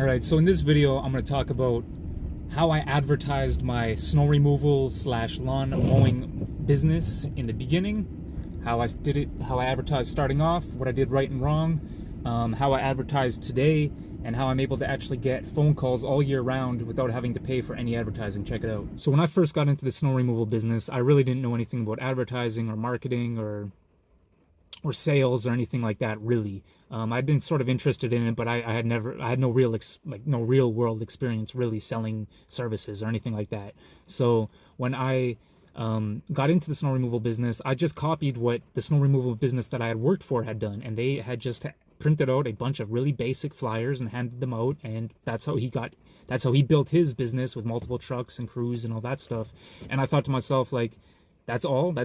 Alright, so in this video, I'm going to talk about how I advertised my snow removal / lawn mowing business in the beginning, how I did it, how I advertised starting off, what I did right and wrong, how I advertised today, and how I'm able to actually get phone calls all year round without having to pay for any advertising. Check it out. So when I first got into the snow removal business, I really didn't know anything about advertising or marketing or sales or anything like that, really. I'd been sort of interested in it, but I had no real world experience really selling services or anything like that. So when I got into the snow removal business, I just copied what the snow removal business that I had worked for had done, and they had just printed out a bunch of really basic flyers and handed them out, and that's how he built his business with multiple trucks and crews and all that stuff. And I thought to myself, like, that's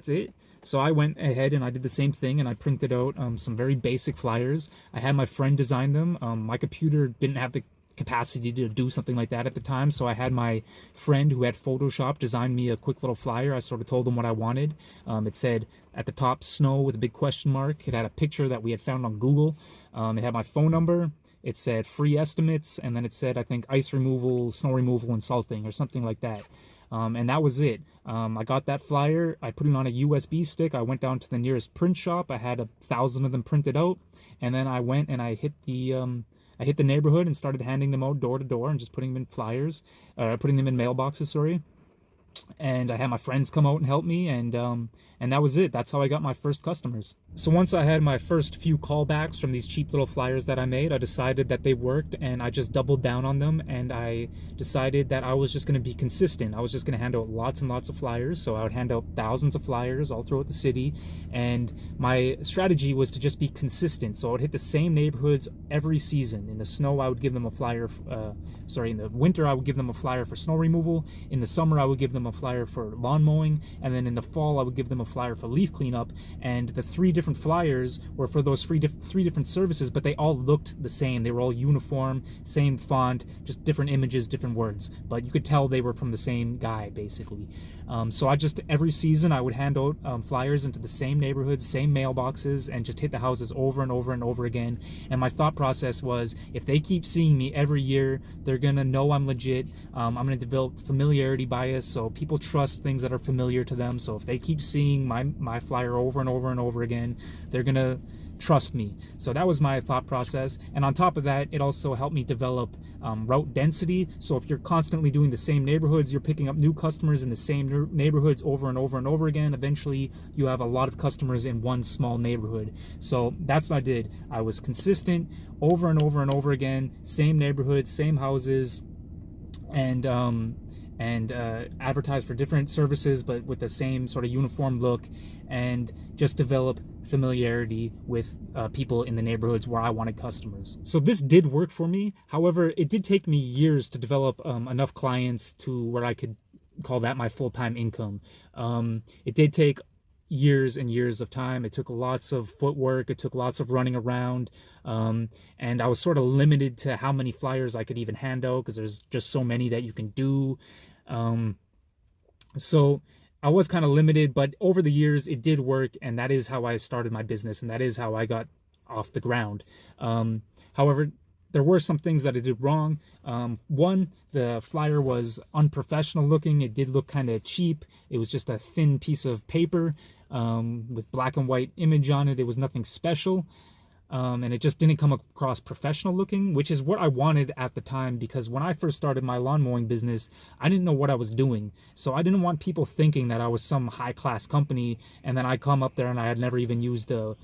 it. So I went ahead and I did the same thing, and I printed out some very basic flyers. I had my friend design them. My computer didn't have the capacity to do something like that at the time, so I had my friend who had Photoshop design me a quick little flyer. I sort of told him what I wanted. It said at the top, snow with a big question mark. It had a picture that we had found on Google. It had my phone number. It said free estimates, and then it said, I think, ice removal, snow removal, and salting, or something like that. And that was it. I got that flyer, I put it on a USB stick, I went down to the nearest print shop, I had 1,000 of them printed out, and then I went and I hit the neighborhood and started handing them out door to door and just putting them in putting them in mailboxes, sorry. And I had my friends come out and help me, and that was it. That's how I got my first customers. So once I had my first few callbacks from these cheap little flyers that I made, I decided that they worked, and I just doubled down on them, and I decided that I was just going to be consistent. I was just going to hand out lots and lots of flyers. So I would hand out thousands of flyers all throughout the city, and my strategy was to just be consistent. So I would hit the same neighborhoods every season. In the snow, I would give them a flyer, in the winter, I would give them a flyer for snow removal. In the summer, I would give them a flyer for lawn mowing, and then in the fall, I would give them a flyer for leaf cleanup. And the three different flyers were for those three different services, but they all looked the same. They were all uniform, same font, just different images, different words, but you could tell they were from the same guy, basically. So I just, every season, I would hand out flyers into the same neighborhoods, same mailboxes, and just hit the houses over and over and over again. And my thought process was, if they keep seeing me every year, they're gonna know I'm legit. I'm gonna develop familiarity bias, so people trust things that are familiar to them. So if they keep seeing my flyer over and over and over again, they're gonna trust me. So that was my thought process. And on top of that, it also helped me develop route density. So if you're constantly doing the same neighborhoods, you're picking up new customers in the same neighborhoods over and over and over again. Eventually, you have a lot of customers in one small neighborhood. So that's what I did. I was consistent over and over and over again, same neighborhoods, same houses, and advertise for different services, but with the same sort of uniform look, and just develop familiarity with people in the neighborhoods where I wanted customers. So this did work for me. However, it did take me years to develop enough clients to where I could call that my full-time income. It did take years and years of time. It took lots of footwork. It took lots of running around. And I was sort of limited to how many flyers I could even hand out, because there's just so many that you can do. So I was kind of limited, but over the years it did work, and that is how I started my business, and that is how I got off the ground. However, there were some things that I did wrong. One, the flyer was unprofessional looking. It did look kind of cheap. It was just a thin piece of paper with black and white image on it. It was nothing special. And it just didn't come across professional looking, which is what I wanted at the time, because when I first started my lawn mowing business, I didn't know what I was doing. So I didn't want people thinking that I was some high-class company, and then I come up there and I had never even used a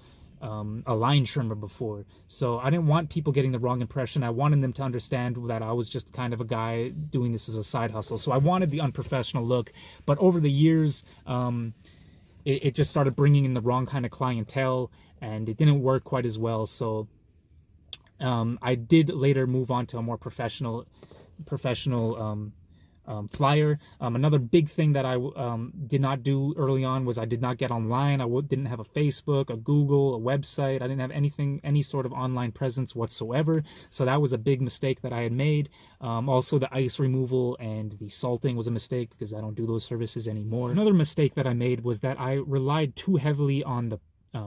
line trimmer before. So I didn't want people getting the wrong impression. I wanted them to understand that I was just kind of a guy doing this as a side hustle. So I wanted the unprofessional look, but over the years, it just started bringing in the wrong kind of clientele, and it didn't work quite as well. So I did later move on to a more professional flyer. Another big thing that I did not do early on was I did not get online. I didn't have a Facebook, a Google, a website. I didn't have any sort of online presence whatsoever. So that was a big mistake that I had made. Also, the ice removal and the salting was a mistake, because I don't do those services anymore. Another mistake that I made was that I relied too heavily on the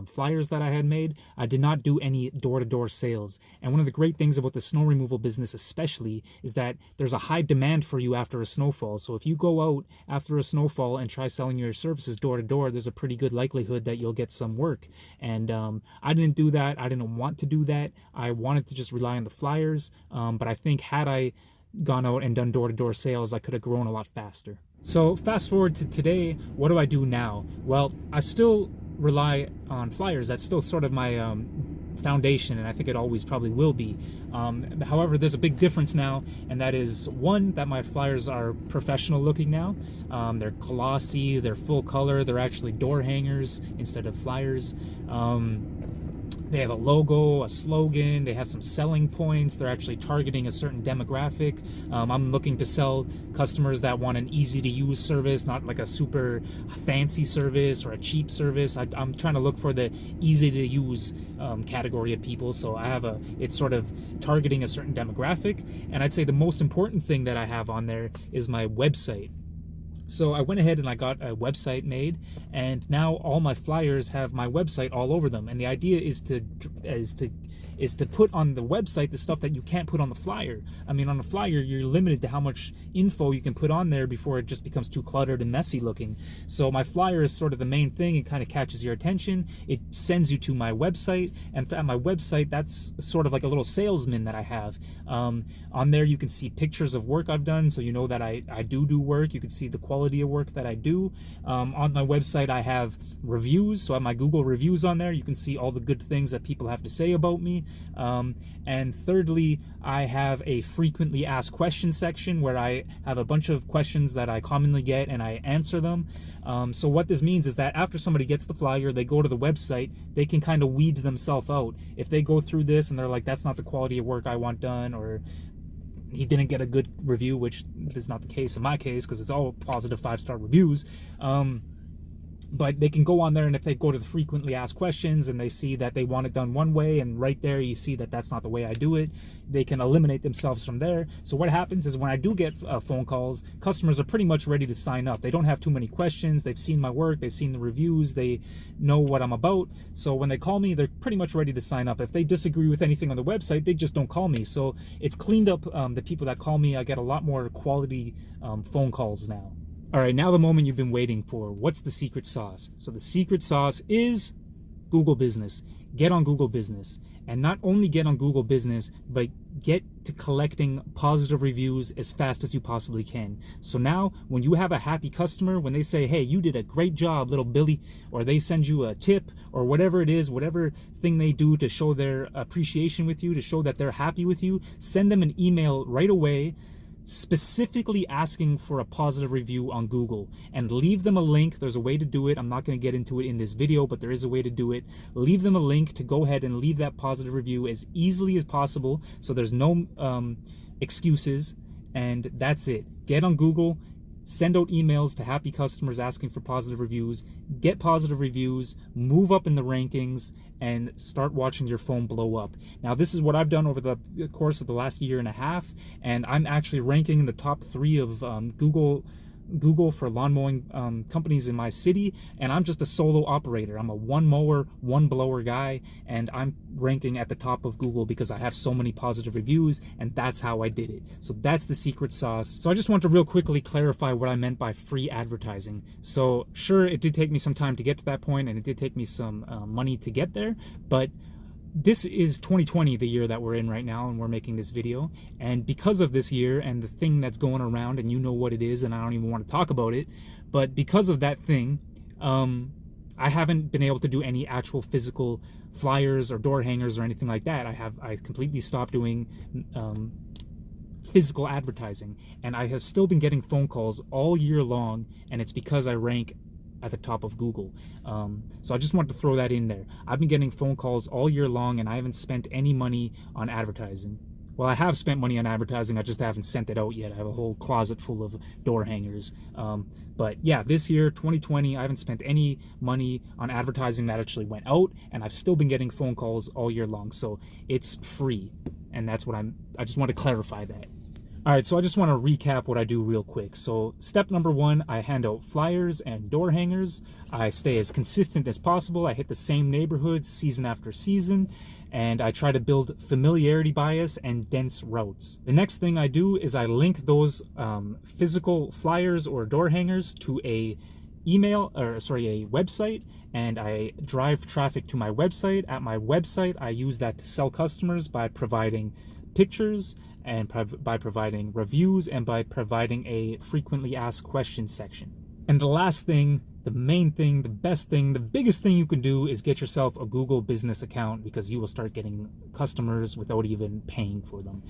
flyers that I had made, I did not do any door-to-door sales. And one of the great things about the snow removal business especially is that there's a high demand for you after a snowfall. So if you go out after a snowfall and try selling your services door-to-door, there's a pretty good likelihood that you'll get some work. And I didn't do that. I didn't want to do that. I wanted to just rely on the flyers. But I think had I gone out and done door-to-door sales, I could have grown a lot faster. So fast forward to today, what do I do now? Well, I still rely on flyers. That's still sort of my foundation, and I think it always probably will be. However, there's a big difference now, and that is, one, that my flyers are professional looking now. They're glossy, they're full color, they're actually door hangers instead of flyers. They have a logo, a slogan, they have some selling points, they're actually targeting a certain demographic. I'm looking to sell customers that want an easy-to-use service, not like a super fancy service or a cheap service. I'm trying to look for the easy-to-use category of people, so it's sort of targeting a certain demographic. And I'd say the most important thing that I have on there is my website. So I went ahead and I got a website made, and now all my flyers have my website all over them. And the idea is to put on the website the stuff that you can't put on the flyer. I mean, on a flyer, you're limited to how much info you can put on there before it just becomes too cluttered and messy looking. So my flyer is sort of the main thing. It kind of catches your attention. It sends you to my website, and at my website, that's sort of like a little salesman that I have. On there, you can see pictures of work I've done, so you know that I do work. You can see the quality of work that I do. On my website, I have reviews, so I have my Google reviews on there. You can see all the good things that people have to say about me. And thirdly, I have a frequently asked questions section where I have a bunch of questions that I commonly get and I answer them. So what this means is that after somebody gets the flyer, they go to the website, they can kind of weed themselves out. If they go through this and they're like, that's not the quality of work I want done, or he didn't get a good review, which is not the case in my case because it's all positive 5-star reviews. But they can go on there, and if they go to the frequently asked questions and they see that they want it done one way, and right there you see that that's not the way I do it, they can eliminate themselves from there. So what happens is when I do get phone calls, customers are pretty much ready to sign up. They don't have too many questions. They've seen my work. They've seen the reviews. They know what I'm about. So when they call me, they're pretty much ready to sign up. If they disagree with anything on the website, they just don't call me. So it's cleaned up the people that call me. I get a lot more quality phone calls now. All right, now the moment you've been waiting for. What's the secret sauce? So the secret sauce is Google Business. Get on Google Business. And not only get on Google Business, but get to collecting positive reviews as fast as you possibly can. So now, when you have a happy customer, when they say, hey, you did a great job, little Billy, or they send you a tip, or whatever it is, whatever thing they do to show their appreciation with you, to show that they're happy with you, send them an email right away, specifically asking for a positive review on Google, and leave them a link. There's a way to do it. I'm not going to get into it in this video, but there is a way to do it. Leave them a link to go ahead and leave that positive review as easily as possible, so there's no excuses, and that's it. Get on Google, send out emails to happy customers asking for positive reviews, get positive reviews, move up in the rankings, and start watching your phone blow up. Now, this is what I've done over the course of the last year and a half, and I'm actually ranking in the top 3 of Google for lawn mowing companies in my city, and I'm just a solo operator. I'm a one mower, one blower guy, and I'm ranking at the top of Google because I have so many positive reviews, and that's how I did it. So that's the secret sauce. So I just want to real quickly clarify what I meant by free advertising. So sure, it did take me some time to get to that point, and it did take me some money to get there, but this is 2020, the year that we're in right now, and we're making this video. And because of this year and the thing that's going around, and you know what it is, and I don't even want to talk about it, but because of that thing, I haven't been able to do any actual physical flyers or door hangers or anything like that. I completely stopped doing physical advertising, and I have still been getting phone calls all year long, and it's because I rank at the top of Google. So I just wanted to throw that in there. I've been getting phone calls all year long, and I haven't spent any money on advertising. Well, I have spent money on advertising, I just haven't sent it out yet. I have a whole closet full of door hangers. But yeah, this year, 2020, I haven't spent any money on advertising that actually went out, and I've still been getting phone calls all year long. So it's free, and that's what I just want to clarify that. All right, so I just want to recap what I do real quick. So step number 1, I hand out flyers and door hangers. I stay as consistent as possible. I hit the same neighborhoods season after season, and I try to build familiarity bias and dense routes. The next thing I do is I link those physical flyers or door hangers to a website, and I drive traffic to my website. At my website, I use that to sell customers by providing pictures and by providing reviews and by providing a frequently asked questions section. And the last thing, the main thing, the best thing, the biggest thing you can do is get yourself a Google business account, because you will start getting customers without even paying for them.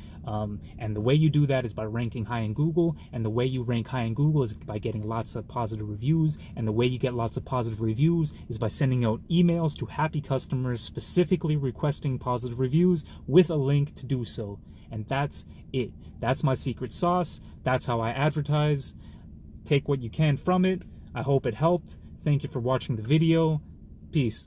And the way you do that is by ranking high in Google, and the way you rank high in Google is by getting lots of positive reviews, and the way you get lots of positive reviews is by sending out emails to happy customers specifically requesting positive reviews with a link to do so. And that's it. That's my secret sauce. That's how I advertise. Take what you can from it. I hope it helped. Thank you for watching the video. Peace.